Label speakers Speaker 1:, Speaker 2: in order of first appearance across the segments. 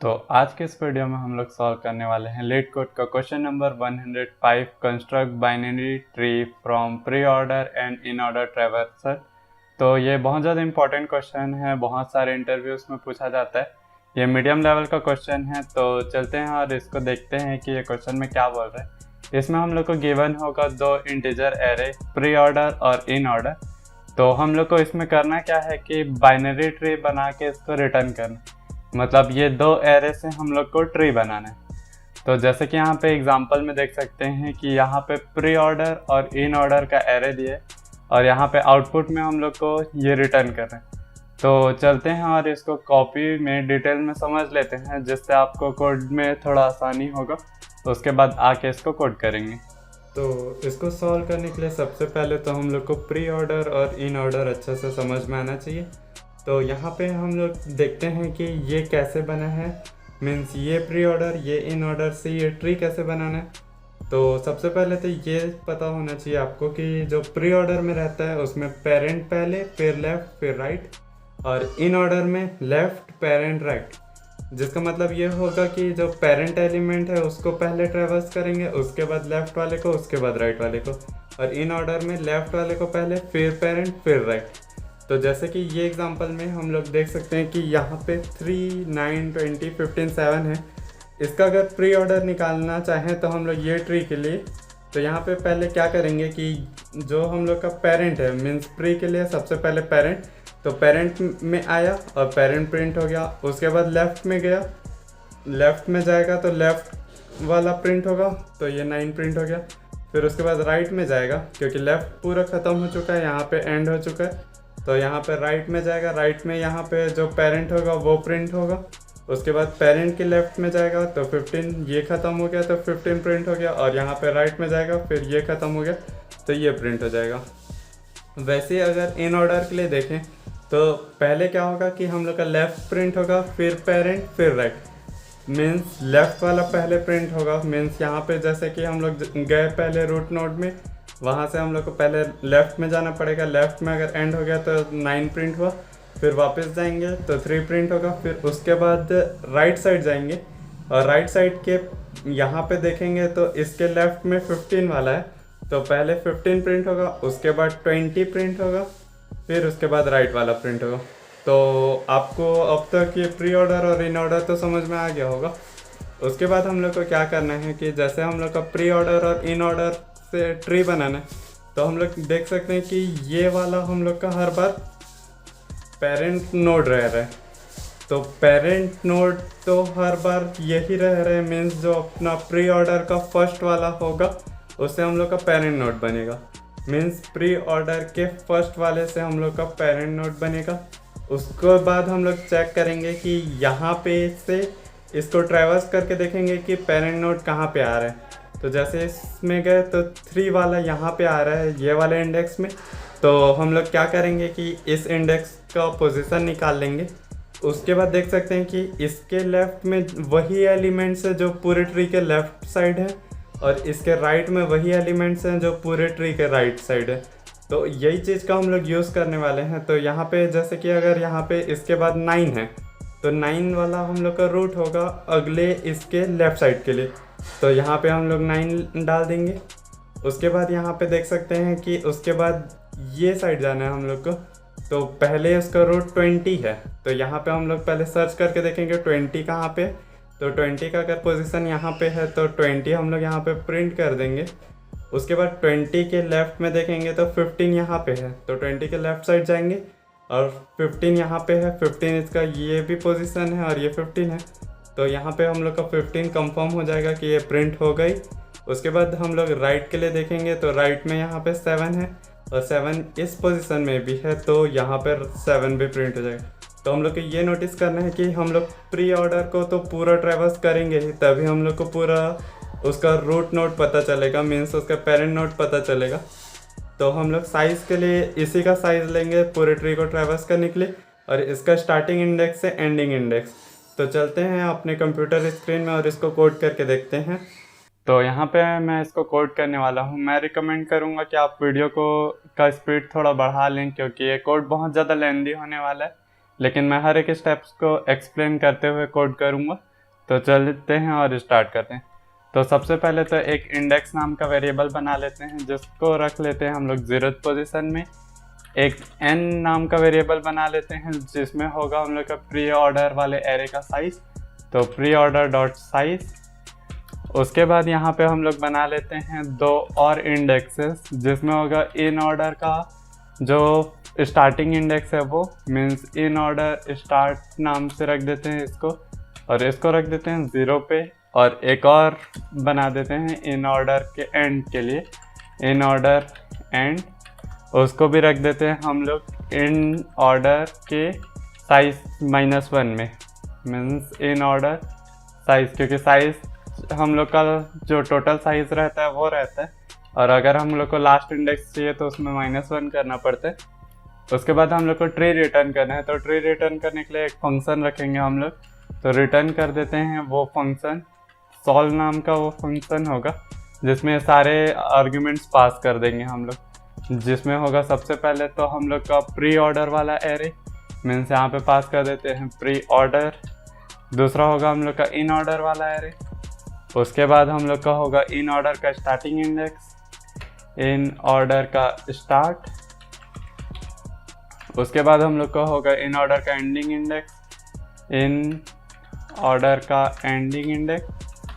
Speaker 1: तो आज के इस वीडियो में हम लोग सॉल्व करने वाले हैं लीड कोड का question number 105, construct binary tree from pre order and in order traversal. तो ये बहुत ज़्यादा इंपॉर्टेंट क्वेश्चन है, बहुत सारे इंटरव्यूज में पूछा जाता है। ये मीडियम लेवल का क्वेश्चन है, तो चलते हैं और इसको देखते हैं कि ये क्वेश्चन में क्या बोल रहे हैं। इसमें हम लोग को गिवन होगा दो इंटीजर एरे, प्री ऑर्डर और इन ऑर्डर। तो हम लोग को इसमें करना क्या है कि बाइनरी ट्री बना के इसको रिटर्न करना, मतलब ये दो एरे से हम लोग को ट्री बनाना है। तो जैसे कि यहाँ पे एग्जांपल में देख सकते हैं कि यहाँ पे प्री ऑर्डर और इन ऑर्डर का एरे दिए और यहाँ पे आउटपुट में हम लोग को ये रिटर्न कर रहे हैं। तो चलते हैं और इसको कॉपी में डिटेल में समझ लेते हैं, जिससे आपको कोड में थोड़ा आसानी होगा। तो उसके बाद आके इसको कोड करेंगे। तो इसको सॉल्व करने के लिए सबसे पहले तो हम लोग को प्री ऑर्डर और इन ऑर्डर अच्छे से समझ में आना चाहिए। तो यहाँ पे हम लोग देखते हैं कि ये कैसे बना है, मीन्स ये प्री ऑर्डर ये इन ऑर्डर से ये ट्री कैसे बनाना है। तो सबसे पहले तो ये पता होना चाहिए आपको कि जो प्री ऑर्डर में रहता है उसमें पेरेंट पहले, फिर लेफ्ट, फिर राइट, और इन ऑर्डर में लेफ्ट, पेरेंट, राइट। जिसका मतलब ये होगा कि जो पेरेंट एलिमेंट है उसको पहले ट्रेवर्स करेंगे, उसके बाद लेफ्ट वाले को, उसके बाद राइट वाले को, और इन ऑर्डर में लेफ्ट वाले को पहले, फिर पेरेंट, फिर राइट। तो जैसे कि ये एग्जांपल में हम लोग देख सकते हैं कि यहाँ पे 3, 9, 20, 15, 7 है। इसका अगर प्री ऑर्डर निकालना चाहें तो हम लोग ये ट्री के लिए, तो यहाँ पे पहले क्या करेंगे कि जो हम लोग का पेरेंट है, मीन्स प्री के लिए सबसे पहले पेरेंट, तो पेरेंट में आया और पेरेंट प्रिंट हो गया। उसके बाद लेफ़्ट में गया, लेफ़्ट में जाएगा तो लेफ़्ट वाला प्रिंट होगा, तो ये 9 प्रिंट हो गया। फिर उसके बाद राइट में जाएगा, क्योंकि लेफ़्ट पूरा ख़त्म हो चुका है, यहाँ पे एंड हो चुका है। तो यहाँ पे राइट में जाएगा, राइट में यहाँ पे जो पेरेंट होगा वो प्रिंट होगा। उसके बाद पेरेंट के लेफ्ट में जाएगा तो 15 ये ख़त्म हो गया, तो 15 प्रिंट हो गया, और यहाँ पे राइट में जाएगा, फिर ये ख़त्म हो गया, तो ये प्रिंट हो जाएगा। वैसे ही अगर इन ऑर्डर के लिए देखें तो पहले क्या होगा कि हम लोग का लेफ़्ट प्रिंट होगा, फिर पेरेंट, फिर राइट, मीन्स लेफ़्ट वाला पहले प्रिंट होगा। मीन्स यहाँ पे जैसे कि हम लोग गए पहले रूट नोड में, वहाँ से हम लोग को पहले लेफ़्ट में जाना पड़ेगा। लेफ़्ट में अगर एंड हो गया तो 9 प्रिंट हुआ, फिर वापस जाएंगे तो 3 प्रिंट होगा। फिर उसके बाद राइट साइड जाएंगे और राइट साइड के यहाँ पे देखेंगे तो इसके लेफ़्ट में 15 वाला है, तो पहले 15 प्रिंट होगा, उसके बाद 20 प्रिंट होगा, फिर उसके बाद राइट वाला प्रिंट होगा। तो आपको अब तक ये प्री ऑर्डर और इन ऑर्डर तो समझ में आ गया होगा। उसके बाद हम लोग को क्या करना है कि जैसे हम लोग का प्री ऑर्डर और इन ऑर्डर से ट्री बनाना है, तो हम लोग देख सकते हैं कि ये वाला हम लोग का हर बार पेरेंट नोड रह रहा है। तो पेरेंट नोड तो हर बार यही रह रहे हैं, मीन्स जो अपना प्री ऑर्डर का फर्स्ट वाला होगा उससे हम लोग का पेरेंट नोड बनेगा। मीन्स प्री ऑर्डर के फर्स्ट वाले से हम लोग का पेरेंट नोड बनेगा। उसके बाद हम लोग चेक करेंगे कि यहाँ पे से इसको ट्रैवर्स करके देखेंगे कि पेरेंट नोड कहाँ पे आ रहा है। तो जैसे इसमें गए तो 3 वाला यहाँ पे आ रहा है, ये वाले इंडेक्स में। तो हम लोग क्या करेंगे कि इस इंडेक्स का पोजीशन निकाल लेंगे। उसके बाद देख सकते हैं कि इसके लेफ़्ट में वही एलिमेंट्स है जो पूरे ट्री के लेफ़्ट साइड है, और इसके राइट में वही एलिमेंट्स हैं जो पूरे ट्री के राइट साइड है। तो यही चीज़ का हम लोग यूज़ करने वाले हैं। तो यहाँ पे जैसे कि अगर यहाँ पे इसके बाद 9 है, तो 9 वाला हम लोग का रूट होगा अगले इसके लेफ़्ट साइड के लिए, तो यहाँ पे हम लोग 9 डाल देंगे। उसके बाद यहाँ पे देख सकते हैं कि उसके बाद ये साइड जाना है हम लोग को, तो पहले उसका रूट 20 है, तो यहाँ पे हम लोग पहले सर्च करके देखेंगे 20 कहाँ पे। तो 20 का अगर पोजीशन यहाँ पे है तो 20 हम लोग यहाँ पे प्रिंट कर देंगे। उसके बाद 20 के लेफ़्ट में देखेंगे तो 15 यहाँ पे है, तो 20 के लेफ़्ट साइड जाएंगे और 15 यहाँ पे है। 15 इसका ये भी पोजीशन है और ये 15 है, तो यहाँ पे हम लोग का 15 कंफर्म हो जाएगा कि ये प्रिंट हो गई। उसके बाद हम लोग राइट के लिए देखेंगे तो राइट में यहाँ पे 7 है और 7 इस पोजीशन में भी है, तो यहाँ पर 7 भी प्रिंट हो जाएगा। तो हम लोग को ये नोटिस करना है कि हम लोग प्री ऑर्डर को तो पूरा ट्रैवर्स करेंगे ही, तभी हम लोग को पूरा उसका रूट नोड पता चलेगा, मीन्स उसका पेरेंट नोड पता चलेगा। तो हम लोग साइज़ के लिए इसी का साइज़ लेंगे पूरे ट्री को ट्रैवर्स करने के लिए, और इसका स्टार्टिंग इंडेक्स से एंडिंग इंडेक्स। तो चलते हैं अपने कंप्यूटर स्क्रीन में और इसको कोड करके देखते हैं। तो यहाँ पे मैं इसको कोड करने वाला हूँ। मैं रिकमेंड करूँगा कि आप वीडियो को का स्पीड थोड़ा बढ़ा लें, क्योंकि ये कोड बहुत ज़्यादा लेंदी होने वाला है, लेकिन मैं हर एक स्टेप्स को एक्सप्लेन करते हुए कोड करूँगा। तो चलते हैं और स्टार्ट करते हैं। तो सबसे पहले तो एक इंडेक्स नाम का वेरिएबल बना लेते हैं जिसको रख लेते हैं हम लोग 0th पोजीशन में। एक n नाम का वेरिएबल बना लेते हैं जिसमें होगा हम लोग का प्री ऑर्डर वाले एरे का साइज, तो प्री ऑर्डर डॉट साइज। उसके बाद यहाँ पे हम लोग बना लेते हैं 2 और इंडेक्सेस जिसमें होगा इन ऑर्डर का जो स्टार्टिंग इंडेक्स है वो मीन्स इन ऑर्डर स्टार्ट नाम से रख देते हैं इसको, और इसको रख देते हैं 0 पे। और एक और बना देते हैं इन ऑर्डर के एंड के लिए, इन ऑर्डर एंड, उसको भी रख देते हैं हम लोग इन ऑर्डर के साइज -1 में, मीन्स इन ऑर्डर साइज, क्योंकि साइज हम लोग का जो टोटल साइज रहता है वो रहता है, और अगर हम लोग को लास्ट इंडेक्स चाहिए तो उसमें -1 करना पड़ता है। उसके बाद हम लोग को ट्री रिटर्न करना है, तो ट्री रिटर्न करने के लिए एक फंक्शन रखेंगे हम लोग, तो रिटर्न कर देते हैं वो फंक्शन सॉल्व नाम का वो फंक्शन होगा जिसमें सारे आर्ग्यूमेंट्स पास कर देंगे हम लोग, जिसमें होगा सबसे पहले तो हम लोग का प्री ऑर्डर वाला एरे मीन्स यहाँ पे पास कर देते हैं प्री ऑर्डर। दूसरा होगा हम लोग का इन ऑर्डर वाला एरे, उसके बाद हम लोग का होगा इन ऑर्डर का स्टार्टिंग इंडेक्स, इन ऑर्डर का स्टार्ट। उसके बाद हम लोग का होगा इन ऑर्डर का एंडिंग इंडेक्स, इन ऑर्डर का एंडिंग इंडेक्स।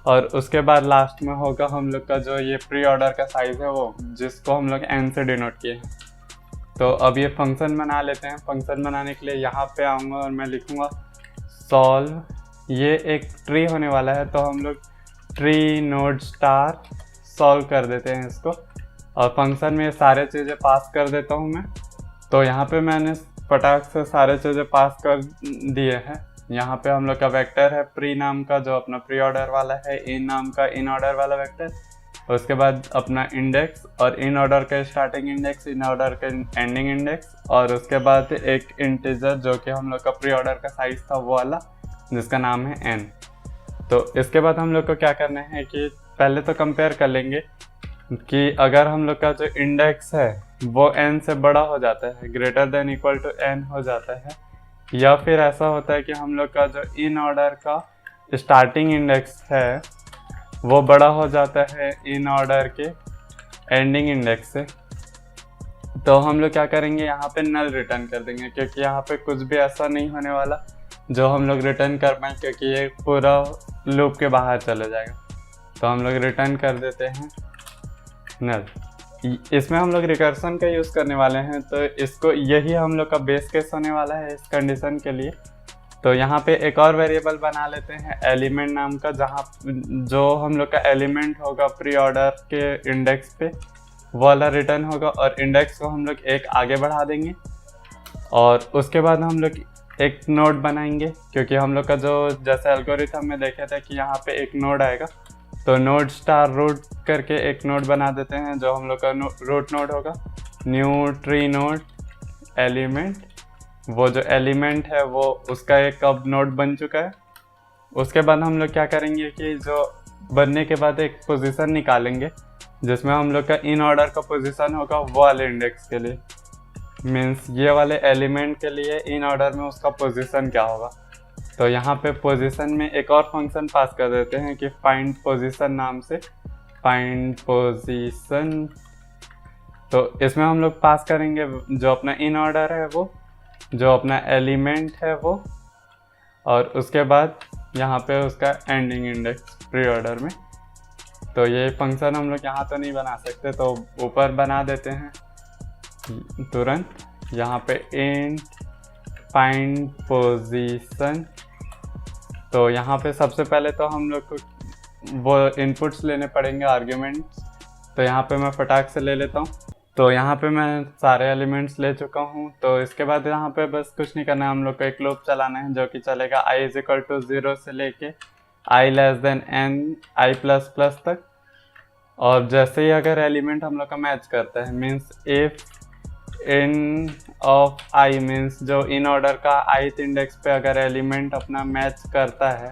Speaker 1: और उसके बाद लास्ट में होगा हम लोग का जो ये प्री ऑर्डर का साइज़ है वो, जिसको हम लोग n से डिनोट किए हैं। तो अब ये फंक्शन बना लेते हैं। फंक्शन बनाने के लिए यहाँ पे आऊँगा और मैं लिखूँगा सॉल्व, ये एक ट्री होने वाला है तो हम लोग ट्री नोड स्टार सॉल्व कर देते हैं इसको, और फंक्शन में सारे चीज़ें पास कर देता हूँ मैं। तो यहाँ पे मैंने फटाक से सारे चीज़ें पास कर दिए हैं। यहाँ पे हम लोग का वेक्टर है प्री नाम का जो अपना प्री ऑर्डर वाला है, इन नाम का इन ऑर्डर वाला वेक्टर, उसके बाद अपना इंडेक्स और इन ऑर्डर का स्टार्टिंग इंडेक्स, इन ऑर्डर का एंडिंग इंडेक्स, और उसके बाद एक इंटीजर जो कि हम लोग का प्री ऑर्डर का साइज था वो वाला जिसका नाम है n। तो इसके बाद हम लोग को क्या करना है कि पहले तो कंपेयर कर लेंगे कि अगर हम लोग का जो इंडेक्स है वो n से बड़ा हो जाता है, greater than equal to n हो जाता है, या फिर ऐसा होता है कि हम लोग का जो इन ऑर्डर का स्टार्टिंग इंडेक्स है वो बड़ा हो जाता है इन ऑर्डर के एंडिंग इंडेक्स से, तो हम लोग क्या करेंगे यहाँ पे नल रिटर्न कर देंगे, क्योंकि यहाँ पे कुछ भी ऐसा नहीं होने वाला जो हम लोग रिटर्न कर पाएँ, क्योंकि ये पूरा लूप के बाहर चले जाएगा। तो हम लोग रिटर्न कर देते हैं नल। इसमें हम लोग रिकर्सन का यूज़ करने वाले हैं, तो इसको यही हम लोग का बेस केस होने वाला है इस कंडीशन के लिए। तो यहाँ पे एक और वेरिएबल बना लेते हैं एलिमेंट नाम का, जहाँ जो हम लोग का एलिमेंट होगा प्री ऑर्डर के इंडेक्स पे वो वाला रिटर्न होगा, और इंडेक्स को हम लोग एक आगे बढ़ा देंगे। और उसके बाद हम लोग एक नोड बनाएंगे, क्योंकि हम लोग का जो जैसे एल्गोरिथम में देखे थे कि यहाँ पे एक नोड आएगा, तो नोड स्टार रूट करके एक नोड बना देते हैं जो हम लोग का रूट नोड होगा। न्यू ट्री नोड एलिमेंट, वो जो एलिमेंट है वो उसका एक अब नोड बन चुका है। उसके बाद हम लोग क्या करेंगे कि जो बनने के बाद एक पोजीशन निकालेंगे जिसमें हम लोग का इन ऑर्डर का पोजीशन होगा वो वाले इंडेक्स के लिए, मीन्स ये वाले एलिमेंट के लिए इन ऑर्डर में उसका पोजीशन क्या होगा। तो यहाँ पे पोजीशन में एक और फंक्शन पास कर देते हैं कि फाइंड पोजीशन नाम से, फाइंड पोजीशन। तो इसमें हम लोग पास करेंगे जो अपना इन ऑर्डर है वो, जो अपना एलिमेंट है वो, और उसके बाद यहाँ पे उसका एंडिंग इंडेक्स प्री ऑर्डर में। तो ये फंक्शन हम लोग यहाँ तो नहीं बना सकते, तो ऊपर बना देते हैं तुरंत, यहाँ पे इंट फाइंड पोजीशन। तो यहाँ पे सबसे पहले तो हम लोग को वो इनपुट्स लेने पड़ेंगे आर्ग्यूमेंट्स, तो यहाँ पे मैं फटाक से ले लेता हूँ। तो यहाँ पे मैं सारे एलिमेंट्स ले चुका हूँ। तो इसके बाद यहाँ पे बस कुछ नहीं करना है, हम लोग को एक लूप चलाना है जो कि चलेगा i = 0 से लेके i n i++ तक। और जैसे ही अगर एलिमेंट हम लोग का मैच करता है, means if in of i means जो इन ऑर्डर का ith इंडेक्स पे अगर एलिमेंट अपना मैच करता है,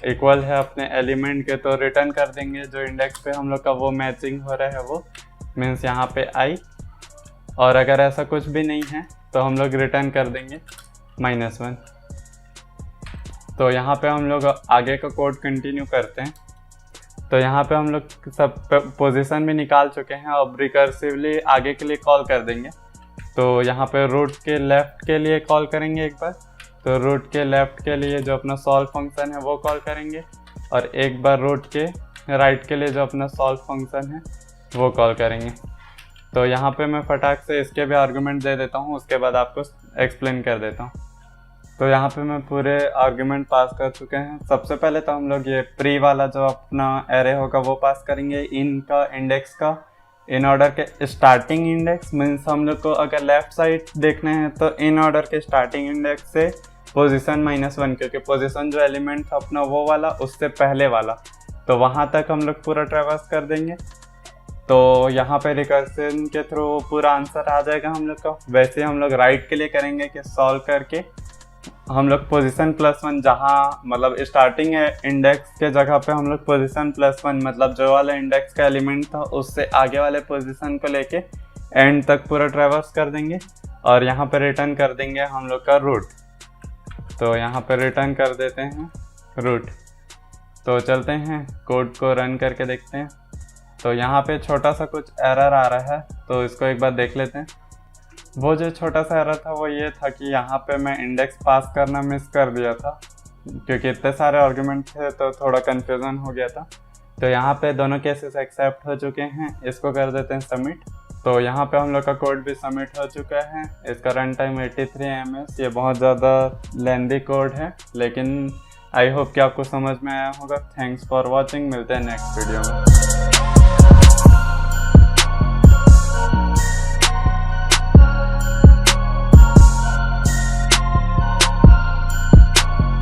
Speaker 1: इक्वल है अपने एलिमेंट के, तो रिटर्न कर देंगे जो इंडेक्स पे हम लोग का वो मैचिंग हो रहा है वो, मीन्स यहाँ पे i। और अगर ऐसा कुछ भी नहीं है तो हम लोग रिटर्न कर देंगे -1। तो यहाँ पे हम लोग आगे का कोड कंटिन्यू करते हैं। तो यहाँ पे हम लोग सब पोजीशन भी निकाल चुके हैं, अब रिकर्सिवली आगे के लिए कॉल कर देंगे। तो यहाँ पे रूट के लेफ़्ट के लिए कॉल करेंगे एक बार, तो रूट के लेफ़्ट के लिए जो अपना सॉल्व फंक्शन है वो कॉल करेंगे, और एक बार रूट के राइट के लिए जो अपना सॉल्व फंक्शन है वो कॉल करेंगे। तो यहाँ पे मैं फटाक से इसके भी आर्गुमेंट दे देता हूँ, उसके बाद आपको एक्सप्लेन कर देता हूँ। तो यहाँ पे मैं पूरे आर्गुमेंट पास कर चुके हैं। सबसे पहले तो हम लोग ये प्री वाला जो अपना एरे होगा वो पास करेंगे, इन का इंडेक्स का, इन ऑर्डर के स्टार्टिंग इंडेक्स मीन्स हम लोग को अगर लेफ़्ट साइड देखने हैं तो इन ऑर्डर के स्टार्टिंग इंडेक्स से पोजीशन -1, क्योंकि पोजीशन जो एलिमेंट था अपना वो वाला उससे पहले वाला, तो वहाँ तक हम लोग पूरा ट्रैवर्स कर देंगे। तो यहाँ पे रिकर्सन के थ्रू पूरा आंसर आ जाएगा हम लोग का। वैसे हम लोग राइट के लिए करेंगे कि सॉल्व करके हम लोग पोजीशन +1 जहाँ मतलब स्टार्टिंग इंडेक्स के जगह पे हम लोग पोजीशन +1 मतलब जो वाला इंडेक्स का एलिमेंट था उससे आगे वाले पोजीशन को लेके एंड तक पूरा ट्रैवर्स कर देंगे, और यहाँ पे रिटर्न कर देंगे हम लोग का रूट। तो यहाँ पे रिटर्न कर देते हैं रूट। तो चलते हैं कोड को रन करके देखते हैं। तो यहाँ पे छोटा सा कुछ एरर आ रहा है, तो इसको एक बार देख लेते हैं। वो जो छोटा सा एरर था वो ये था कि यहाँ पे मैं इंडेक्स पास करना मिस कर दिया था, क्योंकि इतने सारे आर्गुमेंट थे तो थोड़ा कन्फ्यूज़न हो गया था। तो यहाँ पे दोनों केसेस एक्सेप्ट हो चुके हैं, इसको कर देते हैं सबमिट। तो यहाँ पे हम लोग का कोड भी सबमिट हो चुका है। इसका रन टाइम 83 ms, ये बहुत ज़्यादा लेंदी कोड है, लेकिन आई होप कि आपको समझ में आया होगा। थैंक्स फॉर वॉचिंग, मिलते हैं नेक्स्ट वीडियो में।